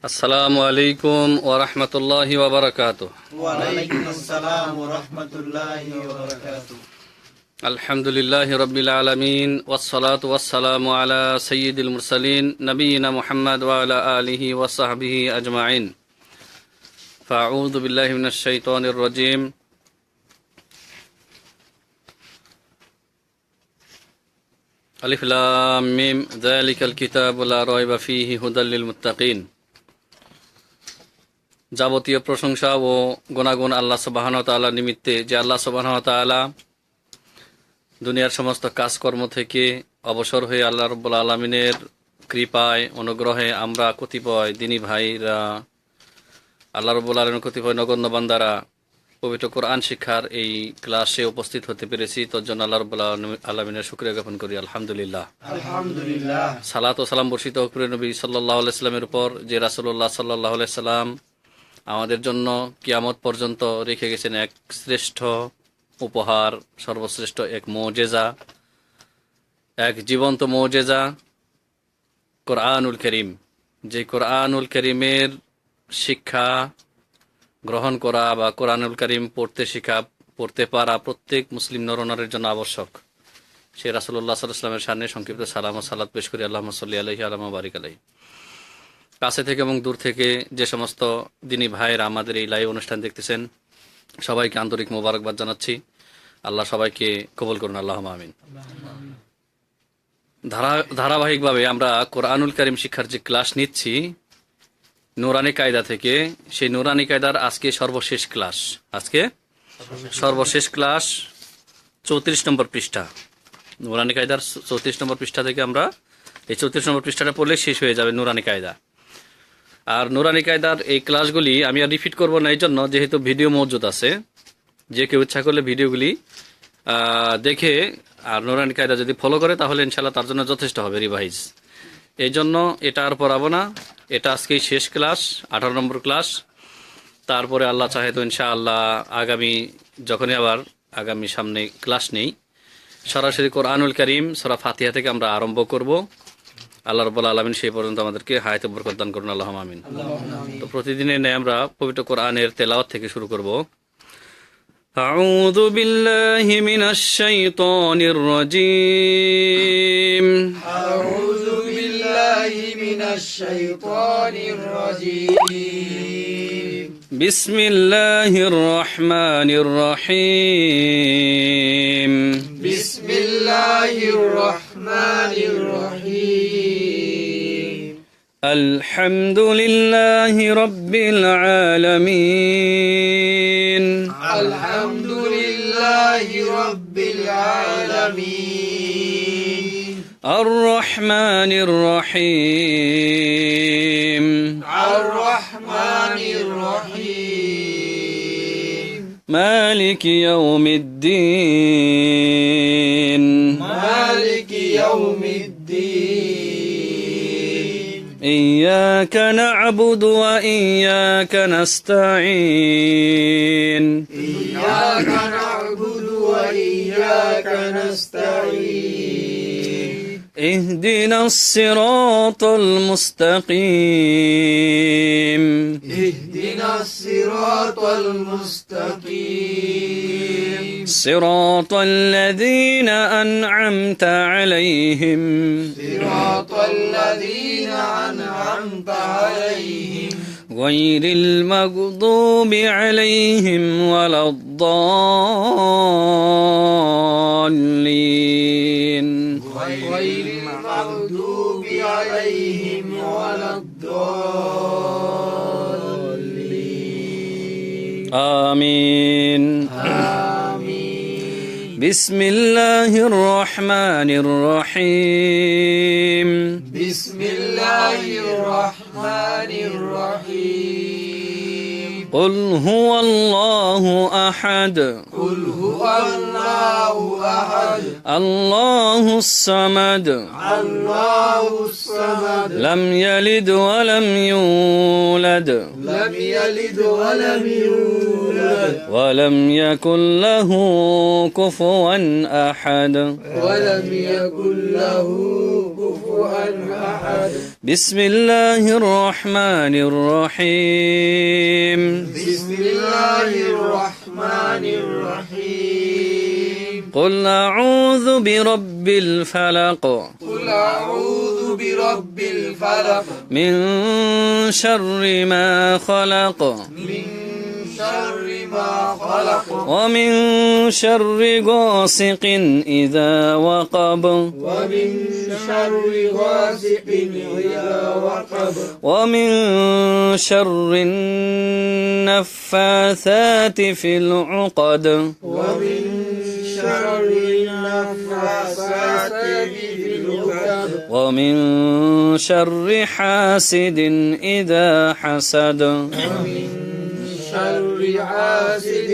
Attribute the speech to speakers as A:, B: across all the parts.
A: আসসালামু আলাইকুম ওয়া রাহমাতুল্লাহি ওয়া বারাকাতুহু।
B: ওয়া আলাইকুম আসসালাম ওয়া রাহমাতুল্লাহি ওয়া বারাকাতুহু।
A: আলহামদুলিল্লাহি রাব্বিল আলামিন ওয়াস সালাতু ওয়াস সালামু আলা সাইয়্যিদিল মুরসালিন নবিয়িনা মুহাম্মদ ওয়া আলা আলিহি ওয়া সাহবিহি আজমাইন। ফাআউযু বিল্লাহি মিনাশ শাইতানির রাজীম। আলিফ লাম মিম যালিকাল কিতাবু লা রায়বা ফীহি হুদাল লিল মুত্তাকিন। যাবতীয় প্রশংসা ও গুণাগুণ আল্লাহ সুবহানাহু ওয়া তাআলার নিমিত্তে, যে আল্লাহ সুবহানাহু ওয়া তাআলা দুনিয়ার সমস্ত কাজকর্ম থেকে অবসর হয়ে আল্লাহ রাব্বুল আলামিনের কৃপায় অনুগ্রহে আমরা কতিপয় দিনী ভাইরা, আল্লাহ রাব্বুল আলামিনের কতিপয় নগণ্য বান্দারা পবিত্র কোরআন শিক্ষার এই ক্লাসে উপস্থিত হতে পেরেছি। তোর জন্য আল্লাহ রাব্বুল আলামিনের শুকরিয়া জ্ঞাপন করি। আলহামদুলিল্লাহ।
B: আলহামদুলিল্লাহ।
A: সালাত ও সালাম বর্ষিত হোক প্রিয় নবী সাল্লাল্লাহু আলাইহি সাল্লামের উপর, যে রাসূলুল্লাহ সাল্লাল্লাহু আলাইহি সাল্লাম আমাদের জন্য কিয়ামত পর্যন্ত রেখে গেছেন এক শ্রেষ্ঠ উপহার, সর্বশ্রেষ্ঠ এক মুজিজা, এক জীবন্ত মুজিজা, কোরআনুল কারীম। যে কোরআনুল কারীমের শিক্ষা গ্রহণ করা বা কোরআনুল কারীম পড়তে পারা প্রত্যেক মুসলিম নরনারীর জন্য আবশ্যক। সে রাসূলুল্লাহ সাল্লাল্লাহু আলাইহি ওয়াসাল্লামের শানে সংক্ষিপ্ত সালাম ও সালাত পেশ করি। আল্লাহুম্মা সাল্লি আলাইহি ওয়া বারিক আলাইহি। কাছে থেকে এবং দূর থেকে যে সমস্ত দিনী ভাইয়েরা আমাদের এই লাইভ অনুষ্ঠান দেখতেছেন, সবাইকে আন্তরিক মোবারকবাদ জানাচ্ছি। আল্লাহ সবাইকে কবুল করুন, আল্লাহুম্মা আমিন। ধারাবাহিকভাবে আমরা কোরআনুল কারীম শিক্ষার যে ক্লাস নিচ্ছি নুরানি কায়দা থেকে, সেই নুরানি কায়দার আজকে সর্বশেষ ক্লাস। আজকে সর্বশেষ ক্লাস 34 নম্বর পৃষ্ঠা। নুরানি কায়দার 34 নম্বর পৃষ্ঠা থেকে আমরা এই 34 নম্বর পৃষ্ঠাটা পড়লে শেষ হয়ে যাবে নুরানি কায়দা। আর নুরানি কায়দার এই ক্লাসগুলি আমি আর রিপিট করব না, এই জন্য যেহেতু ভিডিও মজুদ আছে, যে কেউ ইচ্ছা করলে ভিডিওগুলি দেখে আর নুরানি কায়দা যদি ফলো করে তাহলে ইনশাআল্লাহ তার জন্য যথেষ্ট হবে রিভাইজ। এই জন্য এটা আর পড়াবো না, এটা আজকেই শেষ ক্লাস, 18 নম্বর ক্লাস। তারপরে আল্লাহ চাহে তো ইনশাআল্লাহ আগামী যখনই আবার আগামী সামনে ক্লাস নেই, সরাসরি কোরআনুল কারীম সূরা ফাতিহা থেকে আমরা আরম্ভ করব। আল্লাহ রাব্বুল আলামিন সেই পর্যন্ত আমাদেরকে হায়াতে বরকত দান করুন, আল্লাহুম্মা আমিন। তো প্রতিদিনের ন্যায় আমরা পবিত্র কোরআনের তেলাওয়াত থেকে শুরু করব। আউযু বিল্লাহি মিনাশ শাইতানির রাজীম।
B: আউযু বিল্লাহি মিনাশ শাইতানির রাজীম।
A: বিসমিল্লাহির রহমানির রহিম।
B: বিসমিল্লাহির রহমানির রহিম।
A: আলহামদুলিল্লাহি রাব্বিল আলামিন।
B: আলহামদুলিল্লাহি রাব্বিল আলামিন।
A: আর রহমানির রহিম।
B: আর রহমানির রহিম।
A: মালিকি ইয়াউমিদ্দিন।
B: মালিকি ইয়াউমিদ্দিন।
A: إياك نعبد وإياك نستعين.
B: إياك نعبد وإياك نستعين.
A: اهدنا الصراط المستقيم.
B: اهدنا الصراط المستقيم.
A: صراط الذين أنعمت عليهم.
B: صراط الذين أنعمت عليهم.
A: غير المغضوب عليهم ولا الضالين.
B: غير المغضوب عليهم ولا الضالين.
A: آمين.
B: آمين.
A: بسم الله الرحمن الرحيم.
B: بسم الله الرحمن الرحيم.
A: قل هو الله أحد.
B: قل هو الله أحد.
A: الله الصمد.
B: الله الصمد.
A: لم يلد ولم يولد.
B: لم يلد ولم يولد.
A: ولم يكن له كفوا أحد
B: ولم يكن له كفوا أحد
A: بسم الله الرحمن الرحيم
B: بسم الله الرحمن الرحيم
A: قل أعوذ برب الفلق
B: قل أعوذ برب الفلق
A: من شر ما خلق
B: من شر ما خلق
A: ومن شر غاسق إذا وقب
B: ومن شر غاسق إذا وقب
A: ومن شر النفاثات في العقد
B: ومن شر النفاثات في العقد
A: ومن شر حاسد إذا حسد
B: ومن شر حاسد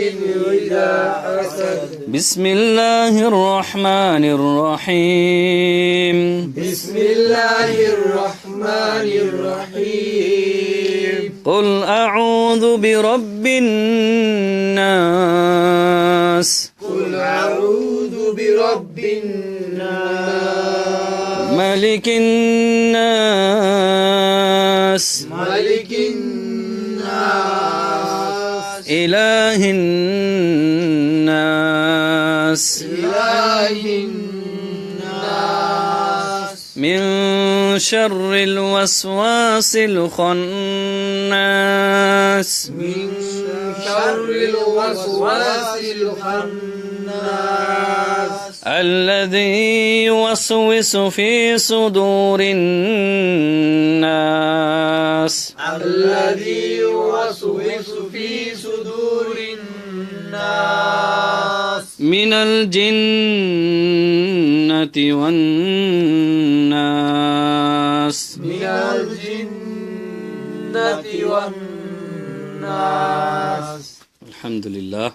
B: إذا حسد
A: بسم الله الرحمن الرحيم
B: بسم الله الرحمن الرحيم
A: قل أعوذ برب الناس
B: قل أعوذ برب الناس
A: ملك الناس
B: ملك الناس
A: إله الناس
B: إله الناس
A: من شر الوسواس الخناس
B: من شر الوسواس الخناس
A: الذي يوسوس في صدور الناس
B: الذي يوسوس في صدور الناس
A: من الجنة والناس
B: من الجنة والناس
A: الحمد لله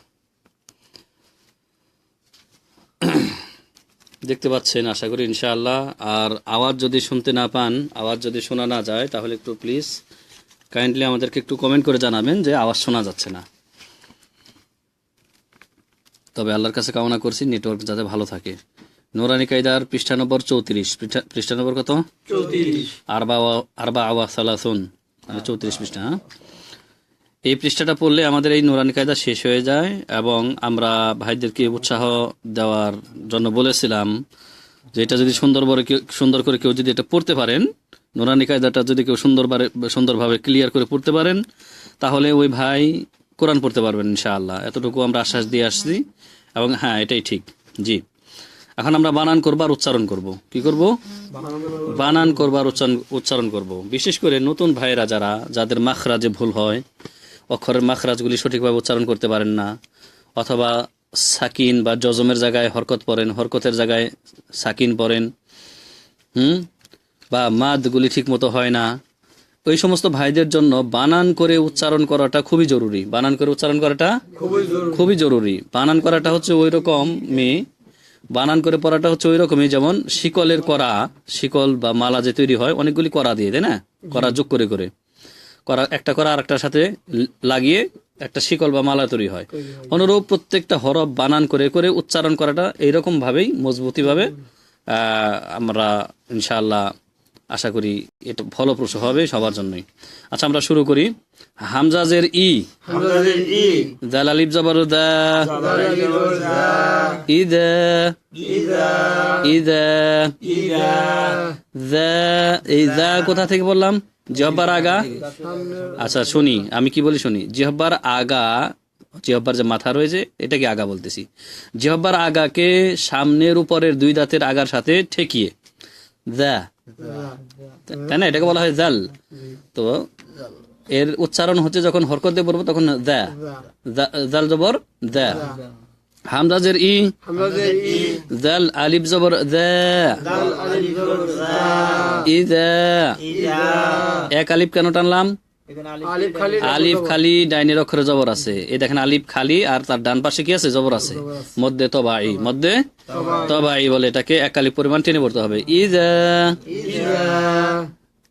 A: দেখতে পাচ্ছেন আশা করি ইনশাআল্লাহ। আর আওয়াজ যদি শুনতে না পান, আওয়াজ যদি শোনা না যায়, তাহলে একটু প্লিজ কাইন্ডলি আমাদেরকে একটু কমেন্ট করে জানাবেন যে আওয়াজ শোনা যাচ্ছে না। তবে আল্লাহর কাছে কামনা করছি নেটওয়ার্ক যাতে ভালো থাকে। নুরানি কায়দার পৃষ্ঠা নম্বর 34, পৃষ্ঠা নম্বর কত?
B: 34
A: আরবা আওয়া সালাসুন, মানে 34 পৃষ্ঠা। হ্যাঁ, এই পৃষ্ঠাটা পড়লে আমাদের এই নুরানি কায়দা শেষ হয়ে যায়। এবং আমরা ভাইদেরকে উৎসাহ দেওয়ার জন্য বলেছিলাম যে এটা যদি সুন্দর করে কেউ যদি এটা পড়তে পারেন, নুরানি কায়দাটা যদি কেউ সুন্দরভাবে ক্লিয়ার করে পড়তে পারেন, তাহলে ওই ভাই কোরআন পড়তে পারবেন ইনশাআল্লাহ। এতটুকু আমরা আশ্বাস দিয়ে আসছি। এবং হ্যাঁ, এটাই ঠিক। জি, এখন আমরা বানান করব আর উচ্চারণ করব। কি করব? বানান করব আর উচ্চারণ করব। বিশেষ করে নতুন ভাইয়েরা যাদের মাখরাজে ভুল হয়, অক্ষরের মাখরাজগুলি সঠিকভাবে উচ্চারণ করতে পারেন না, অথবা সাকিন বা জজমের জায়গায় হরকত পড়েন, হরকতের জায়গায় সাকিন পড়েন, বা মাদগুলি ঠিক মতো হয় না, ওই সমস্ত ভাইদের জন্য বানান করে উচ্চারণ করাটা খুবই জরুরি। বানান করে উচ্চারণ করাটা খুবই জরুরি। বানান করাটা হচ্ছে ওই রকমই, বানান করে পড়াটা হচ্ছে ওই রকমই যেমন শিকলের করা, শিকল বা মালা যে তৈরি হয় অনেকগুলি করা দিয়ে, তাই না? করা যোগ করে করে করা, একটা করা আরেকটার সাথে লাগিয়ে একটা শিকল বা মালা তৈরি হয়। অনুরূপ প্রত্যেকটা হরফ বানান করে করে উচ্চারণ করাটা এইরকম ভাবেই মজবুতিভাবে আমরা ইনশাআল্লাহ আশা করি এটা ফলপ্রসূ হবে সবার জন্যই। আচ্ছা, আমরা শুরু করি। হামজাজের ই,
B: হামজাজের ই,
A: দাল আলিফ জবর দা, ইদা
B: ইদা
A: ইদা
B: ইদা
A: দা। এই দা কোথা থেকে বললাম? জিহ্বার আগা। আচ্ছা শুনি, আমি কি বলি শুনি। জিহ্বার আগা, জিহ্বার যে মাথা রয়েছে এটাকে আগা বলতেছি। জিহ্বার আগাকে সামনের উপরের দুই দাঁতের আগার সাথে ঠেকিয়ে দা, তাই না? এটাকে বলা হয় জাল। তো এর উচ্চারণ হচ্ছে যখন হরকত দিয়ে বলবো তখন দা, জাল জবর দা। হামজাজের ই,
B: হামজাজের ই,
A: জাল আলিফ জবর দা,
B: দাল আলিফ জবর দা,
A: ইদা।
B: ইদা।
A: এক আলিফ কেন টানলাম?
B: আলিফ খালি
A: আলিফ খালি ডাইনের অক্ষরে জবর আছে। এই দেখেন আলিফ খালি আর তার ডান পাশে কি আছে? জবর আছে। মধ্যে তবাই, মধ্যে তবাই বলে এটাকে। এক আলিফ পরিমাণ টেনে পড়তে হবে। ইদা
B: ইদা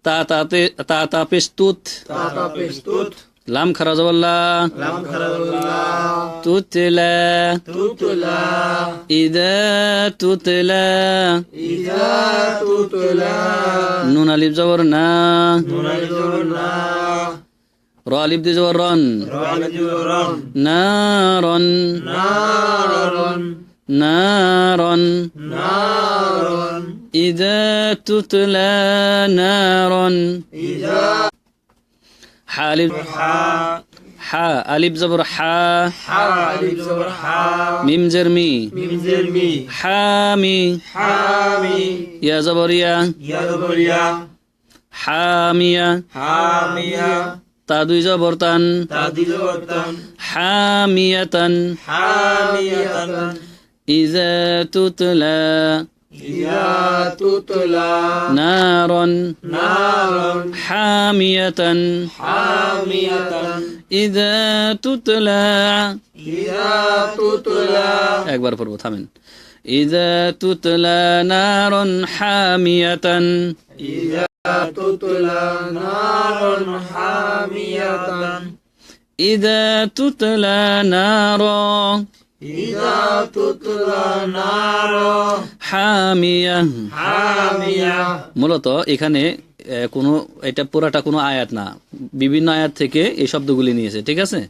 A: তা তাতে তা তা পেস্তুত,
B: তাতা পেস্তুত,
A: লাম খারা জবল্লা
B: লাম খারাল্লাহ
A: তুতলা
B: তুতলা
A: ইদা তুতলা
B: ইজা তুতলা
A: নুন আলিফ জবর না
B: নুন আলিফ জবর না
A: র আলিফ দিয়ে জবর রন
B: র আলিফ জবর রন
A: নারন
B: নারন
A: নারন
B: নারন
A: ইদা তুতলা নারন
B: ইজা
A: হা আলিফ
B: হা
A: হা আলিফ জবর হা
B: হা আলিফ জবর হা
A: মিম জের মি
B: মিম জের মি
A: হামি
B: হামি
A: ইয়া জবর ইয়া
B: ইয়া জবর ইয়া
A: হামিয়া
B: হামিয়া
A: তা দুই জবর তান
B: তা দুই জবর তান
A: হামিয়াতান
B: হামিয়াতান
A: ইজা তুতলা
B: ইজা তুতলা
A: নারন
B: নারন
A: হামিয়াতান
B: হামিয়াতান
A: ইজা তুতলা
B: ইজা তুতলা
A: একবার পড়বো থামেন ইজা তুতলা নারন হামিয়াতান
B: ইজা তুতলা নারন হামিয়াতান
A: ইজা তুতলা নার
B: ইজা তুতলা নার
A: হামিয়া
B: হামিয়া
A: মূলত এখানে কোনো এটা পুরাটা কোনো আয়াত না, বিভিন্ন আয়াত থেকে এই শব্দগুলি নিয়েছে, ঠিক আছে?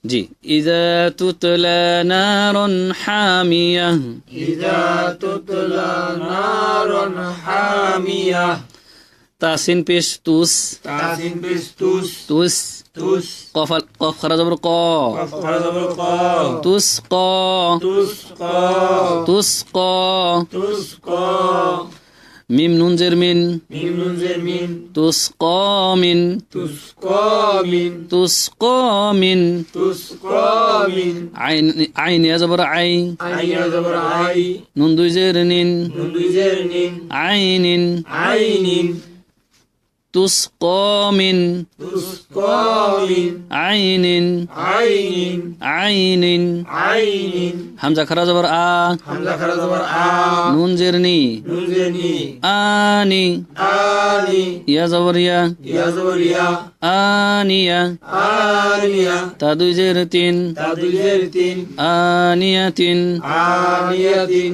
A: জি, ইজা তুতলা নারুন হামিয়া,
B: ইজা তুতলা নারন হামিয়া,
A: তাসিন পেশ তুস,
B: তাসিন বিস তুস,
A: তুস
B: তুস,
A: কফ খারা জবর ক,
B: কফ খারা জবর ক,
A: তুস ক,
B: তুস ক,
A: তুস ক,
B: তুস ক,
A: মিম নুন জের মিন,
B: মিম নুন জের মিন,
A: তুস ক মিন,
B: তুস ক মিন,
A: তুস ক মিন,
B: তুস ক মিন,
A: আইন আইন ইয়া জবর আই,
B: আইয়া জবর আই,
A: নুন দুই জের নিন,
B: নুন দুই জের নিন,
A: আইনিন,
B: আইনিন,
A: তুস ক মিন,
B: তুস ক মিন,
A: আইনিন,
B: আইনিন,
A: আইনিন,
B: আইনিন,
A: হামজা খারা জবর আ,
B: হামজা খারা জবর আ,
A: নুন জের নি,
B: নুন জের নি,
A: আনি,
B: আনি,
A: ইয়া জবর ইয়া,
B: ইয়া জবর ইয়া,
A: আনিয়া,
B: আনিয়া,
A: তা দুই জের তিন,
B: তা দুই জের তিন,
A: আনিয়াতিন,
B: আনিয়াতিন,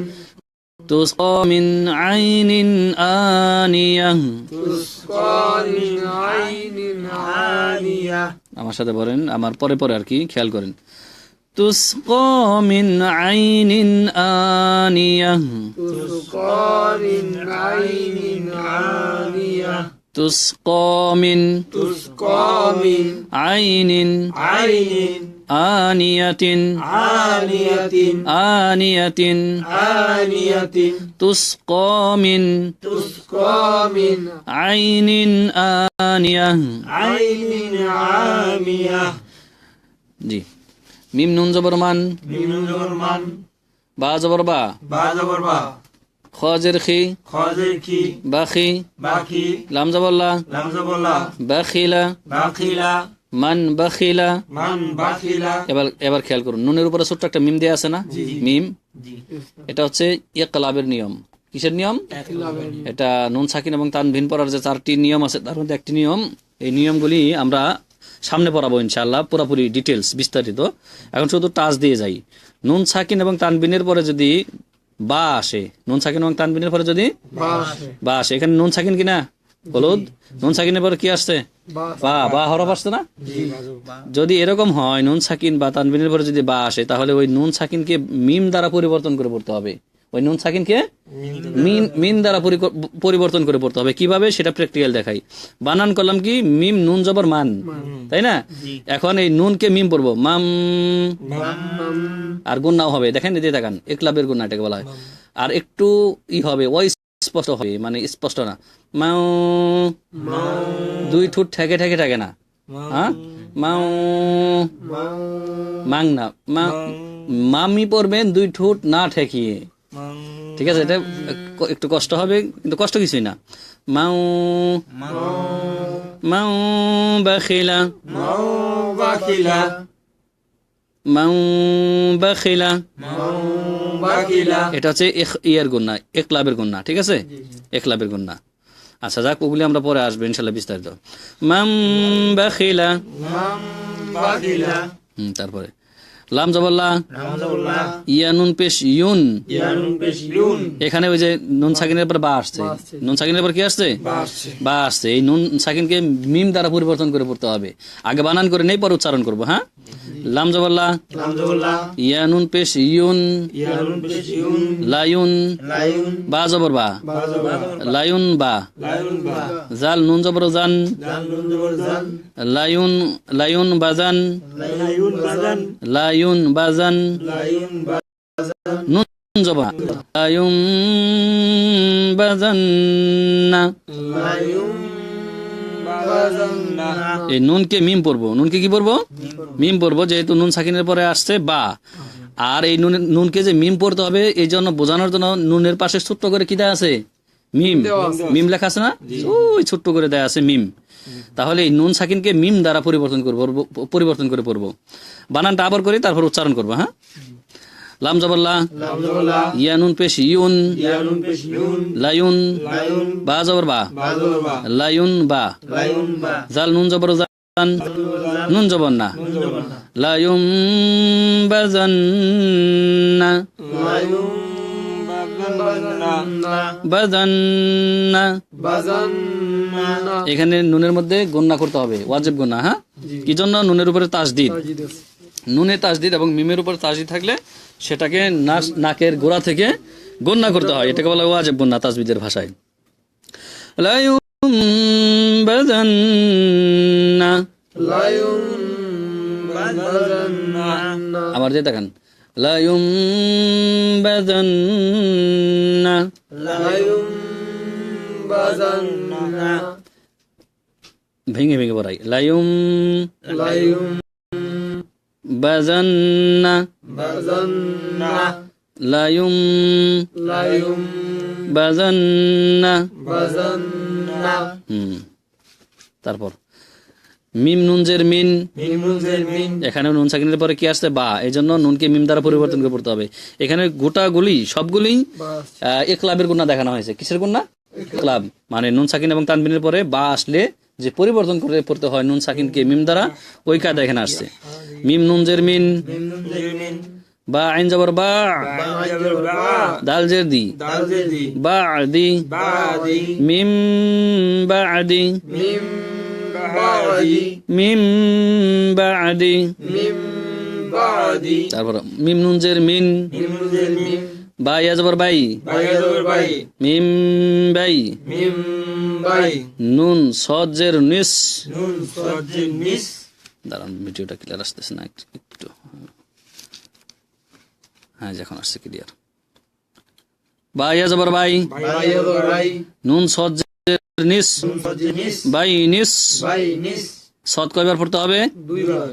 A: তুস ক মিন আইনিন আনিয়া।
B: তুস ক মিন আইনিন আনিয়া,
A: আমার সাথে বলেন, আমার পরে পরে আর কি খেয়াল করেন। তুস ক মিন আইনিন আনিয়া,
B: তুস ক মিন আইনিন আনিয়া,
A: তুস ক মিন
B: তুস ক মিন
A: আইনিন
B: আইনিন
A: আনিয়াতিন,
B: আনিয়াতিন,
A: আনিয়াতিন,
B: আনিয়াতিন,
A: তুস ক মিন
B: তুস ক মিন
A: আইনিন আনিয়া।
B: আইনিন আমিয়া।
A: জি, মিম নুন জবর মান,
B: মিম নুন জবর মান,
A: বা জবর বা,
B: বা জবর বা,
A: খ জের খি,
B: খ জের কি,
A: বাখি,
B: বাকি,
A: লাম জবর লা,
B: লাম জবর লা,
A: বাখিলা,
B: বাখিলা,
A: মান বাখিলা।
B: মান বাখিলা।
A: এবার খেয়াল করুন, নুনের উপরে ছোট্ট একটা মিম দেয়া আছে না, মিম,
B: জি,
A: এটা হচ্ছে ইকলাবের নিয়ম। কিসের নিয়ম? এটা নুন সাকিন এবং তানভিন পড়ার যে 4টি নিয়ম আছে তার মধ্যে একটি নিয়ম। এই নিয়মগুলি আমরা সামনে পড়াবো ইনশাআল্লাহ, পুরোপুরি ডিটেলস বিস্তারিত। এখন শুধু টাচ দিয়ে যাই। নুন সাকিন এবং তানবিনের পরে যদি বা আসে, নুন সাকিন এবং তানবিনের পরে যদি বা আসে, এখানে নুন সাকিন কিনা হলুদ, নুন সাকিনের পরে কি আসছে? বা, বা হরফ আসছে না? যদি এরকম হয় নুন সাকিন বা তানবিনের পরে যদি বা আসে, তাহলে ওই নুন সাকিনকে মিম দ্বারা পরিবর্তন করে পড়তে হবে। ওই নুন সাকিনকে মিম দ্বারা পরিবর্তন করে পড়তে হবে। কিভাবে সেটা প্র্যাকটিক্যাল দেখাই। বানান করলাম কি, মিম নুন জবর মান, তাই না? এখন এই নুনকে মিম পড়বো, মাম, আর গুণনাও হবে। দেখেন এদিকে তাকান, একলাবের গুণনা এটাকে বলা হয়। আর একটু হবে, ওই স্পষ্ট হবে, মানে স্পষ্ট না। মাও, দুই ঠোঁট ঠেকে ঠেকে থাকে না, হ্যাঁ, মাও, মাং না, মামি পড়বেন দুই ঠোঁট না ঠেকিয়ে, ঠিক আছে? এটা একটু কষ্ট হবে, কিন্তু কষ্ট কিছুই না। মাও, মাও বাখিলা,
B: মাও বাখিলা,
A: মাও বাখিলা।
B: মাও বাখিলা।
A: এটা হচ্ছে ইয়ার গুণনা, একলাবের গুণনা, ঠিক আছে? একলাবের গুণনা। আচ্ছা যাক, ওগুলি আমরা পরে আসবো ইনশাল্লাহ বিস্তারিত। মাম বাখিলা,
B: মান বাখিলা,
A: তারপরে লাম জবল্লা,
B: নামজুল্লাহ,
A: ইয়া নুন পেশ ইউন,
B: ইয়ানুন পেশ ইউন,
A: এখানে ওই যে নুন সাকিনের পর বা আসছে, নুন সাকিনের পর কি আসছে,
B: বাসছে,
A: বা আসছে। এই নুন সাকিনকে মিম দ্বারা পরিবর্তন করে পড়তে হবে, আগে বানান করে নেই পর উচ্চারণ করবো। হ্যাঁ, লাম জবল্লা,
B: নামজুল্লাহ,
A: ইয়া নুন পেশ ইউন,
B: ইয়ানুন পেশ ইউন,
A: লায়ুন,
B: লায়ুন,
A: বা জবর বা,
B: বাজবা,
A: লায়ুন বা,
B: লায়ুন বা,
A: জাল নুন জবর জান,
B: জান নুন জবর জান,
A: লায়ুন, লায়ুন বাজান,
B: লায়ুন বাজান,
A: লায়ুন বাজান,
B: লায়ুন বাজান,
A: নুন জবর লায়ুন বাজান না,
B: লায়ুন বাজান না,
A: এই নুনকে মিম পড়বো, নুনকে কি পড়বো, মিম পড়বো, যেহেতু নুন সাকিনের পরে আসছে বা। আর এই নুনকে যে মিম পড়তে হবে এই জন্য বোঝানোর জন্য নুনের পাশে ছোট্ট করে কি দেয়া আছে, মিম, মিম লেখা আছে না, ওই ছোট্ট করে দেয়া আছে মিম। তাহলে এই নুন সাকিনকে মিম দ্বারা পরিবর্তন করে পড়বো। বানানটা আবার করি, তারপর উচ্চারণ করবো। হ্যাঁ, লাম জবল্লা,
B: নামজুল্লাহ,
A: ইয়া নুন পেশ ইউন,
B: ইয়ানুন পেশ ইউন,
A: লায়ুন,
B: লায়ুন,
A: বা জবর বা,
B: বাজবা,
A: লায়ুন বা,
B: লায়ুন বা,
A: জাল নুন জবর জান, নুন জবর না,
B: নুন জবর না,
A: লায়ুম বাজান না,
B: লায়ুন বাজান না,
A: বাজান না।
B: বাজান না,
A: এখানে নুনের মধ্যে গণনা করতে হবে, ওয়াজিব গণনা। হ্যাঁ, কি জন্য, নুনের উপরে তাসদিদ, নুনে তাসদিদ এবং মিমের উপর তাসদিদ থাকলে সেটাকে নাকের গোড়া থেকে গণনা করতে হয়, এটাকে বলা হয় ওয়াজিব গণনা তাসবিদের ভাষায়। লায়ুম বাজান না,
B: লায়ুন বাজান না,
A: আমার যে দেখান, লায়ুম বাজান না,
B: লায়ুন বাজান না,
A: ভেঙে ভেঙে পড়াই, লায়ুম
B: লায়ুন
A: বাজান না,
B: বাজান না,
A: লায়ুম
B: লায়ুন
A: বাজান না।
B: বাজান না,
A: তারপর মিম নুন জের মিন,
B: মিমুন জের মিন,
A: এখানে নুন সাকিনের পরে কি আসছে, বা, এই জন্য নুনকে মিম দ্বারা পরিবর্তন করে পড়তে হবে। এখানে গোটাগুলি সবগুলি একলাবের গুণা দেখানো হয়েছে। কিসের গুণা, একলাব, মানে নুন সাকিন এবং তানবিনের পরে বা আসলে যে পরিবর্তন করে পড়তে হয় নুন সাকিনকে মিম দ্বারা, ওই কায়দা এখানে আসছে। মিম নুন জের মিন,
B: মিমুন জের মিন,
A: বা আইন জবর বা,
B: বা জবর বা,
A: দাল জের দি,
B: দাল জের দি,
A: বা দি,
B: বাদি,
A: মিম বা আদি,
B: মিম বাদি,
A: মিম বা আদি।
B: মিম বাদি,
A: তারপর মিম নুন জের মিন,
B: মিমুন জের মিন,
A: বা ইয়া জবর বাই,
B: বা জবর বাই,
A: মিম বাই,
B: মিম বাই,
A: নুন সদ জের নিস।
B: নুন সদ জের নিস,
A: দাঁড়ান, ভিডিওটা ক্লিয়ার আসতেছে না একটু। হ্যাঁ, যখন আসছে ক্লিয়ার। বা ইয়া জবর বাই,
B: বা জবর বাই,
A: নুন সদ জের নিস,
B: নুন সদ জের নিস,
A: বাই নিস।
B: বাই নিস,
A: সদ কয়বার পড়তে হবে,
B: দুইবার,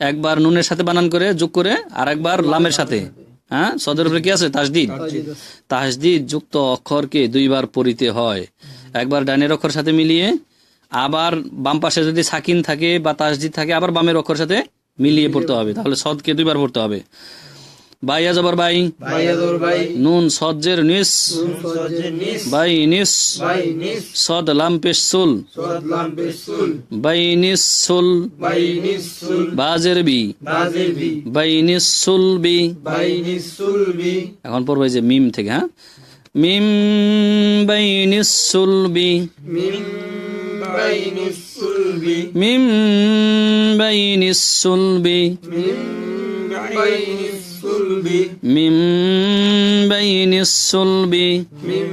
A: একবার নুনের সাথে বানান করে যোগ করে, আর একবার লামের সাথে। হ্যাঁ, সদের উপরে কি আছে, তাসদিদ। তাসদিদ যুক্ত অক্ষরকে দুইবার পড়িতে হয়, একবার ডানের অক্ষর সাথে মিলিয়ে, আবার বাম পাশে যদি সাকিন থাকে বা তাসদিদ থাকে আবার বামের অক্ষর সাথে মিলিয়ে পড়তে হবে। তাহলে সদকে দুইবার পড়তে হবে। বাইয়া জবর বাই,
B: বা জবর বাই,
A: নুন সজ্জের নিস,
B: নুন সদ জের নিস,
A: বাই নিস,
B: বাই নিস,
A: সদ লাম পেশ সুল,
B: সদ লাম পেশ সুল,
A: বাই নিস সুল,
B: বাই নিস সুল,
A: বাজের বি,
B: বা জের বি,
A: বাই নিস সুল বি।
B: বাই নিস সুল বি,
A: এখন পড়বে যে মিম থেকে। হ্যাঁ, মিম বাই নিস সুল বি,
B: মিম বাই নিস সুল বি,
A: মিম বাই নিস সুল বি,
B: মিম বাই নিস সুল বি,
A: মিম বাই নিস সুল বি।
B: মিম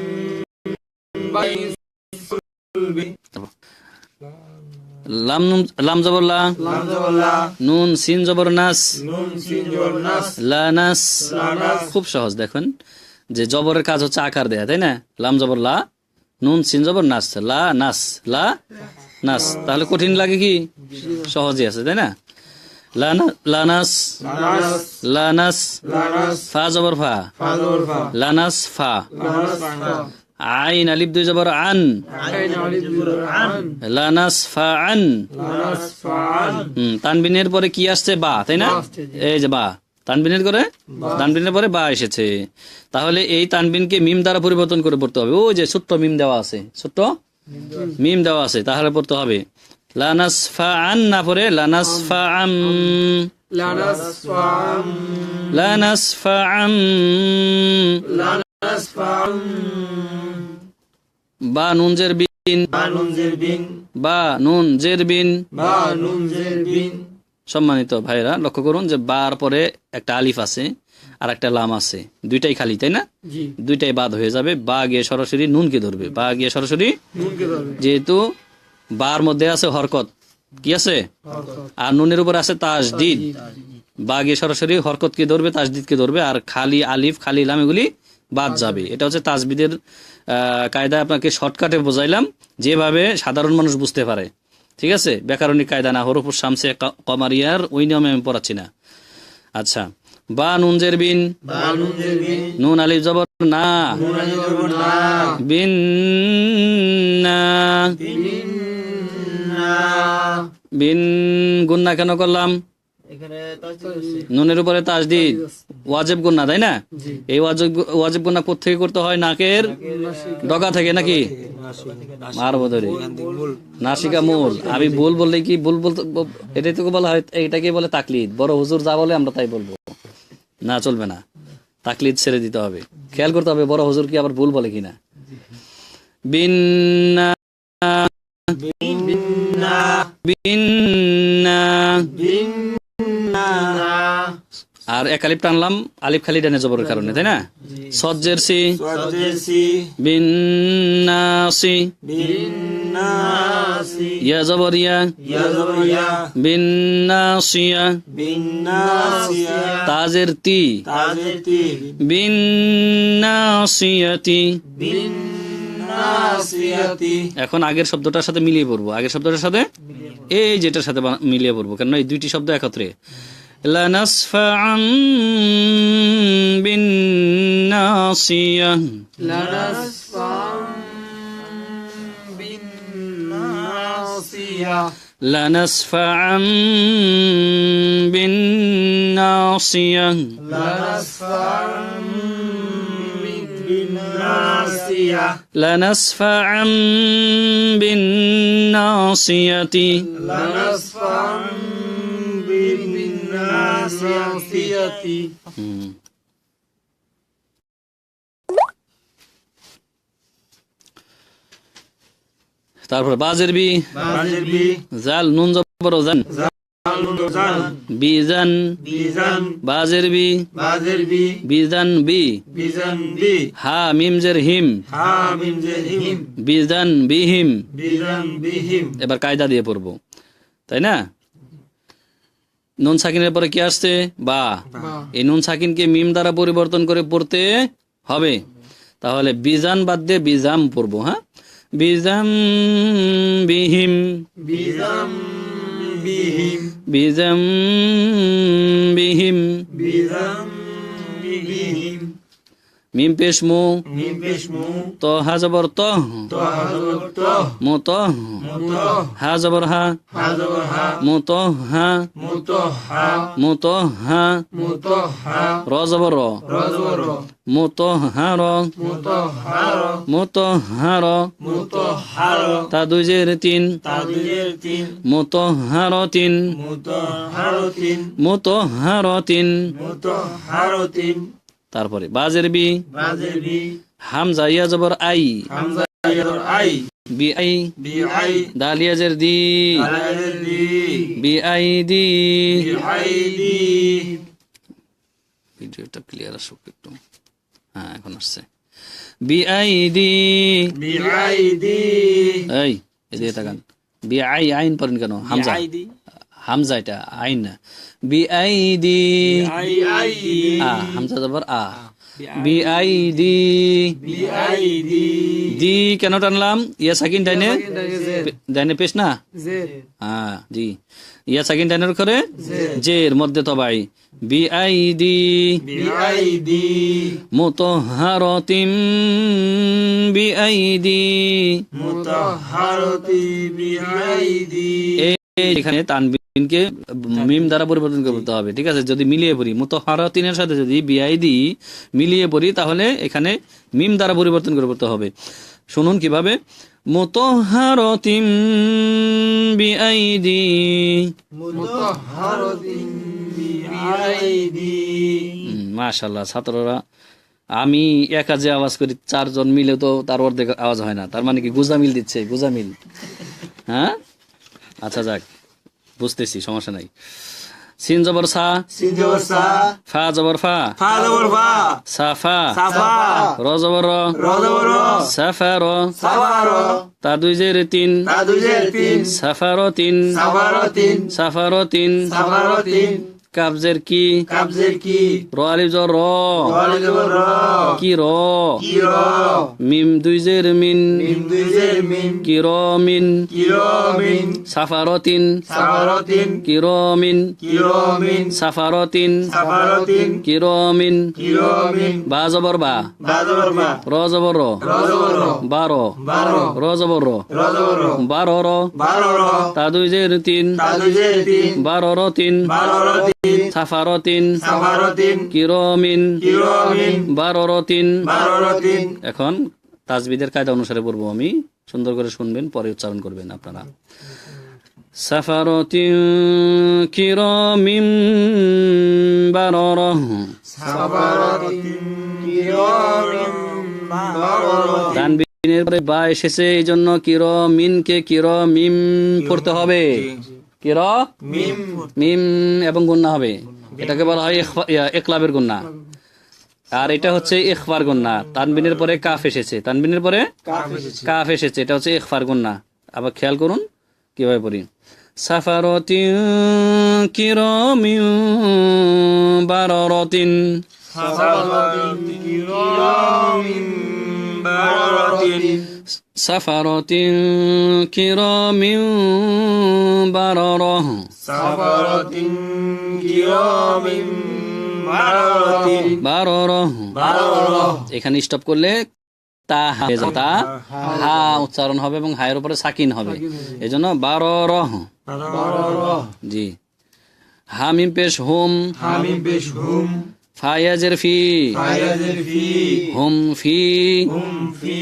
B: বাই নিস সুল বি,
A: লাম জবর লা,
B: লাম জবর লা,
A: নুন সিন জবর নাস,
B: নুন সিন জবর নাস,
A: লা নাস।
B: লানাস,
A: খুব সহজ, দেখুন যে জবরের কাজ হচ্ছে আকার দেয়া, তাই না? লাম জবর লা, নুন সিন জবর নাস, লা নাস, লা নাস। তাহলে কঠিন লাগে কি, সহজই আছে, তাই না? লানাস,
B: লানাস,
A: লানাস,
B: লানাস,
A: ফা জবর ফা,
B: ফা জবর ফা,
A: লানাস ফা।
B: লানাস ফা,
A: আইন আলিফ দুই জবর আন,
B: আইন আলিফ জবর আন,
A: লানাস ফা আন।
B: লানাস ফা আন,
A: তানবিনের পরে কি আসছে, বা, তাই না? এই যে বা, তানবিনের করে, তানবিনের পরে বা এসেছে। তাহলে এই তানবিনকে মিম দ্বারা পরিবর্তন করে পড়তে হবে। ও যে ছোট্ট মিম দেওয়া আছে, ছোট্ট মিম দেওয়া আছে, তাহলে পড়তে হবে লানাসফাআন, না পড়ে লানাসফাআম,
B: লানাসফাম
A: লানাসফাআম।
B: লানাসফাম
A: বা নুন জের বিন,
B: বা নুন জের বিন
A: বা নুন জের বিন।
B: বা নুন জের বিন।
A: সম্মানিত ভাইরা, লক্ষ্য করুন যে বার পরে একটা আলিফ আছে আর একটা লাম আছে, দুইটাই খালি, তাই না?
B: জি,
A: দুইটাই বাদ হয়ে যাবে, বা গিয়ে সরাসরি নুনকে ধরবে, বা গিয়ে সরাসরি,
B: নুনকে ধরবে।
A: যেহেতু বার মধ্যে আছে হরকত, কি আছে,
B: হরকত।
A: আর নুনের উপর আছে তাসদিদ, বা গিয়ে সরাসরি হরকতকে ধরবে, তাসদিদকে ধরবে, আর খালি আলিফ খালি লাম এগুলি বাদ যাবে। এটা হচ্ছে তাজবিদের কায়দা, আপনাকে শর্টকাটে বোঝাইলাম যেভাবে সাধারণ মানুষ বুঝতে পারে, ঠিক আছে? ব্যাকরণিক কায়দা না, হরফুর শামসে কমারিয়ার ওই নিয়মে আমি পড়াচ্ছি না। আচ্ছা, বা নুন জের বিন,
B: বা নুন জের বিন।
A: নুন আলিফ জবর না,
B: নুন আলিফ জবর না।
A: বিন না,
B: বিন্না।
A: বিন গুন্না কেন করলাম?
B: এখানে তাসদীদ আছে।
A: নুনের উপরে তাসদিদ, ওয়াজিব গুন্না, তাই না?
B: জি।
A: এই ওয়াজিব গুন্না কোত্থেকে করতে হয়? নাকের ডগা থেকে নাকি? আর বোধরে নাসিকা মূল। আমি ভুল বললে কি ভুল বলতে, এটাই তো বলা হয়, এটাকে বলে তাকলিদ। বড় হুজুর যা বলে আমরা তাই বলবো না, চলবে না, তাকলিদ ছেড়ে দিতে হবে। খেয়াল করতে হবে বড় হুজুর কি আবার ভুল বলে কিনা। বিন্না,
B: বিন্না।
A: বিন্না।
B: বিন্না।
A: আর এক আলিফ টানলাম, আলিফ খালি ডানে জবরের কারণে, তাই না? সজ্জের সি,
B: সজ্জের সি।
A: বিন্নাসি,
B: বিন্নাসি।
A: ইয়া জবর ইয়া,
B: ইয়া জবর ইয়া।
A: বিন্নাসিয়া,
B: বিন্নাসিয়া।
A: তাজের তি,
B: তাজের তি।
A: বিন্নাসিয়াতি।
B: বিন্নাসিয়াতি।
A: এখন আগের শব্দটার সাথে মিলিয়ে পড়বো, আগের শব্দটার সাথে এই যেটার সাথে মিলিয়ে পড়বো, কেন এই দুইটি শব্দ একত্রে। লানাসফাআন বিন্নাসিয়া,
B: লানাসফাম বিন্নাসিয়া।
A: লানাসফাআন বিন্নাসিয়া,
B: লানাসফাম বিন্নাসিয়া।
A: লানাসফাআন বিন্নাসিয়াতি।
B: লানাসফাম বিন্নাসিয়াতি।
A: তারপর বাজের বি,
B: বাজের বি।
A: জাল নুন জবর জান,
B: জালুন জাল।
A: বিজান।
B: বিজান।
A: বাজের বি,
B: বাজের বি।
A: বিজান বি।
B: বিজান বি।
A: হা মিম জের হিম,
B: হা মিম জের হিম।
A: বিজান বিহিম।
B: বিজান বিহিম।
A: এবার কায়দা দিয়ে পড়বো, তাই না? নুন সাকিনের পরে কি আসছে? বা। এই নুন সাকিনকে মিম দ্বারা পরিবর্তন করে পড়তে হবে। তাহলে বিজান বাদ দিয়ে বিজাম পড়বো। হ্যাঁ, বিজাম বিহিম,
B: বিজাম বিহিম।
A: বিজাম বিহিম।
B: বিজাম বিহিম।
A: মিম পেশমু,
B: মিম পেশমু।
A: ত হা জবর ত,
B: তো হাজর ত।
A: মুত,
B: মুত।
A: হা জবর হা,
B: হাজর হা।
A: মুত হা,
B: মুত হা।
A: মুত হা।
B: মুত হা।
A: র জবর র,
B: রজর।
A: মুত হা র,
B: মুত হার।
A: মুত হা র।
B: মুত হার।
A: তা দুই জের তিন,
B: তাদের তিন।
A: মুত হার তিন,
B: মুত হার তিন।
A: মুত হার তিন।
B: মুত হার তিন।
A: তারপরে বাজের বি,
B: বাজের বি।
A: হামজা ইয়া জবর আই,
B: হামজা ইয়ার আই।
A: বি আই।
B: বি আই।
A: দালিয়াজের দি,
B: আলাদের দি।
A: বি আই দি।
B: বি আই দি।
A: ভিডিওটা ক্লিয়ার আসুক একটু। হ্যাঁ, এখন আসছে। বি আই দি,
B: বি আই দি।
A: এই এদিকে তাকান। বি আই, আইন পড়েন কেন? হামজা, হামজা এটা আইন না। বি আই দি,
B: বি আই দি।
A: হামজা জবর আ, বি আই দি।
B: বি আই দি।
A: দি কেন টানলাম? ইয়া সাকিন ডাইনে, ডাইনে পেশ না? হ্যাঁ, জি। ইয়া সাকিন ডাইনের করে জের মধ্যে তবাই। বি আই দি,
B: বি আই দি।
A: মুতহারাতিম, বি আই দি।
B: মুতাহারতি বি আই দি।
A: এখানে তানবিনকে মিম দ্বারা পরিবর্তন করতে হবে, ঠিক আছে? যদি মিলিয়ে পড়ি মুতহারাতিনের সাথে যদি বিআইদি মিলিয়ে পড়ি, তাহলে এখানে মিম দ্বারা পরিবর্তন করে পড়তে হবে। শুনুন কিভাবে। মুতাহহারাতিন বিআইদি
B: মুতাহহারাতিন বিআইদি।
A: মাশাআল্লাহ, ছাত্ররা আমি একা যে আওয়াজ করি চারজন মিলে তো তার অর্ধেক আওয়াজ হয় না, তার মানে কি গুজামিল দিচ্ছে, গুজামিল। হ্যাঁ, আচ্ছা যাক, বুঝতেছি, সমস্যা নাই। সিন জবর সা,
B: সিন জবর সা,
A: ফা জবর ফা,
B: ফা জবর ফা,
A: সাফা,
B: সাফা,
A: র জবর র,
B: র জবর র,
A: সাফার,
B: সাফার,
A: তা দুই জের তিন,
B: তা দুই জের তিন,
A: সাফারতিন,
B: সাফারতিন,
A: সাফারতিন,
B: সাফারতিন,
A: কাবজের কি,
B: কাবজের কি,
A: র আলিফ জবর র,
B: র আলিফ জবর র,
A: কি র,
B: কি র,
A: মিম দুই জের মিন,
B: মিম দুই জের মিন,
A: কি র মিন,
B: কি র মিন,
A: সাফারতিন,
B: সাফারতিন,
A: কি র মিন,
B: কি র মিন,
A: সাফারতিন,
B: সাফারতিন,
A: কি র মিন,
B: কি র মিন,
A: বা জবর বা,
B: বা জবর বা,
A: র জবর র,
B: র জবর র,
A: বারো,
B: বারো,
A: র জবর র,
B: র জবর র,
A: বারো র,
B: বারো র,
A: তা দুই জের তিন,
B: তা দুই জের তিন,
A: বারো র তিন,
B: বারো র তিন,
A: সাফারতিন,
B: সাফারতিন,
A: কি র মিন,
B: কি র মিন,
A: বারো র তিন।
B: বারো র তিন।
A: এখন তাজবিদের কায়দা অনুসারে পড়বো আমি, সুন্দর করে শুনবেন, পরে উচ্চারণ করবেন আপনারা। সাফারতিন কিরামিম বারারাহ,
B: সাফারতিন, কিরামিন, বারারাহ।
A: তানবিনের পরে বা এসেছে, এই জন্য কিরামিনকে কিরামিম পড়তে হবে,
B: মিম,
A: মিম এবং গুন্না হবে। এটাকে বলা হয় ইকলাবের গুন্না, আর এটা হচ্ছে ইখফার গুন্না। তানবিনের পরে কাফ এসেছে, তানবিনের পরে
B: কাফ এসেছে।
A: কাফ এসেছে, এটা হচ্ছে ইখফার গুন্না। আবার খেয়াল করুন কিভাবে পড়ি। সাফারতিন কিরামিন বারারাতিন,
B: সাফারতিন, কিরামিন, বারারাতিন,
A: সাফারতিন কিরামিন বারারাহ,
B: সাফারতিন, কিরামিন, বারারাতিন,
A: বারারাহ।
B: বারারাহ।
A: এখানে স্টপ করলে তা তা হা উচ্চারণ হবে এবং হায়ের উপরে সাকিন হবে, এজন্য বারারাহ।
B: বারারাহ।
A: জি, হামিম পেশ হুম,
B: হামিম পেশ হুম,
A: ফায়াজের ফি,
B: ফায়াজের ফি,
A: হুম ফি,
B: হুম ফি,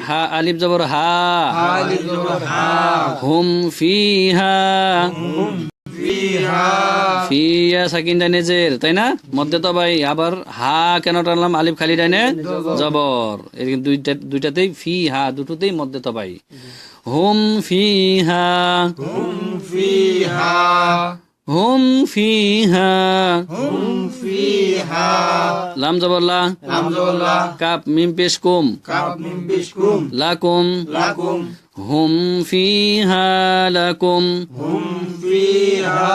A: হা আলিফ জবর হা,
B: আলিফ জবর হা,
A: হুম ফি হা,
B: হুম ফিহা,
A: ফিয়া সাকিন ডাইনে জের, তাই না, মধ্যে তো ভাই। আবার হা কেন টানলাম, আলিফ খালি ডাইনে জবর, এই দুইটাতেই ফি হা, দুটোতেই মধ্যে তো ভাই। হুম ফি হা,
B: হুম ফিহা,
A: হুম ফি হা,
B: হুম ফিহা,
A: লাম জবর লা,
B: লাম জবর লা,
A: কাপ মিম পেশ কুম,
B: কাফ মিম পেশ কুম,
A: লাকুম,
B: লাকুম,
A: হুম ফিহা লাকুম,
B: হুম ফিহা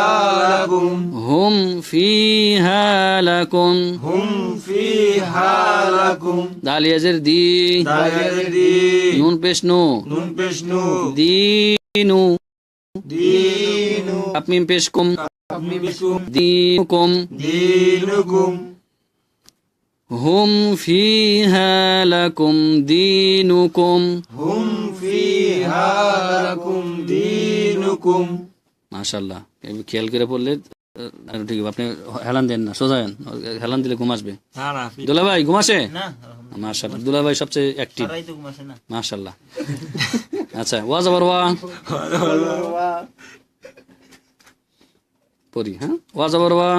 B: লাকুম,
A: হুম ফিহা লাকুম।
B: হুম ফিহা লাকুম।
A: দালিয়াজের দি,
B: দালিয়াজের দি,
A: নুন পেশ নু,
B: নুন পেশ নু,
A: দিনু,
B: দিনু,
A: কাপ মিম পেশ কুম,
B: কাফ মিম পেশ কুম,
A: দিনুকুম,
B: দিনুকুম,
A: হুম ফিহা লাকুম দিনুকুম।
B: হুম ফিহা লাকুম দিনুকুম।
A: মাশাআল্লাহ, খেয়াল করে পড়লে ঠিক হবে। আপনি হেলান দেন না, সোজা হেন, হেলান দিলে ঘুম আসবে।
B: না না
A: দুলা ভাই ঘুম আসে?
B: না,
A: মাশাআল্লাহ, দুলা ভাই সবচেয়ে অ্যাক্টিভ,
B: তারাই তো ঘুমাসে না।
A: মাশাআল্লাহ। আচ্ছা, ওয়া জবর ওয়া পড়ি, হ্যাঁ, ওয়া জবর ওয়া,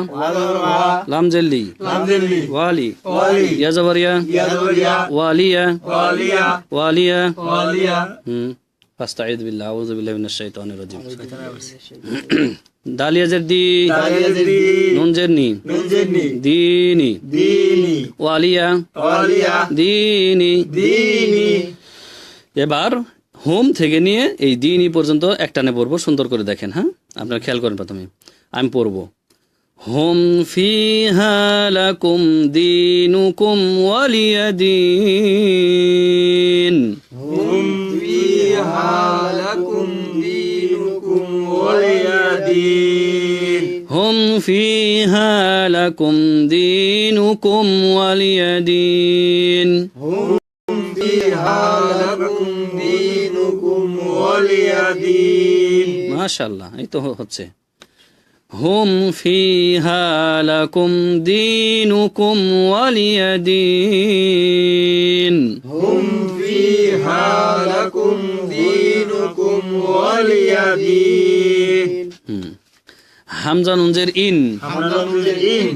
A: লাম জেল্লি,
B: লাম জেল্লি,
A: ওয়ালি,
B: ওয়ালি,
A: ইয়া জবর ইয়া,
B: ইয়া জবর ইয়া,
A: ওয়ালিয়া,
B: ওয়ালিয়া,
A: ওয়ালিয়া।
B: ওয়ালিয়া।
A: ফাস্তাঈদ বিল্লাহ, আউযু বিল্লাহি মিনাশ শাইতানির রাজিম। দালিয়াজের দি,
B: দালিয়াজের দি,
A: নুন জের নি,
B: নুন জের নি,
A: দিনি,
B: দিনি,
A: ওয়ালিয়া,
B: ওয়ালিয়া,
A: দিনি।
B: দিনি।
A: এবার হোম থেকে নিয়ে এই দিনই পর্যন্ত একটানে পড়বো, সুন্দর করে দেখেন। হ্যাঁ, আপনারা খেয়াল করেন। প্রথমে আমি পড়বো, হোম ফিহা লাকুম দিনুকুম ওয়ালিয়া দিন।
B: হুম ফিহা লাকুম দিনুকুম ওয়ালিয়া দিন।
A: হুম ফিহা লাকুম দিনুকুম ওয়ালিয়া দিন।
B: হুম ফিহা লাকুম দিনুকুম ওয়ালিয়া দিন।
A: মাশাআল্লাহ, এই তো হচ্ছে। হুম ফিহা লাকুম দিনুকুম ওয়ালিয়া দিন।
B: হুম ফিহা লাকুম দিনুকুম واليدين
A: হামজা নুন জের ইন,
B: حمزة الإن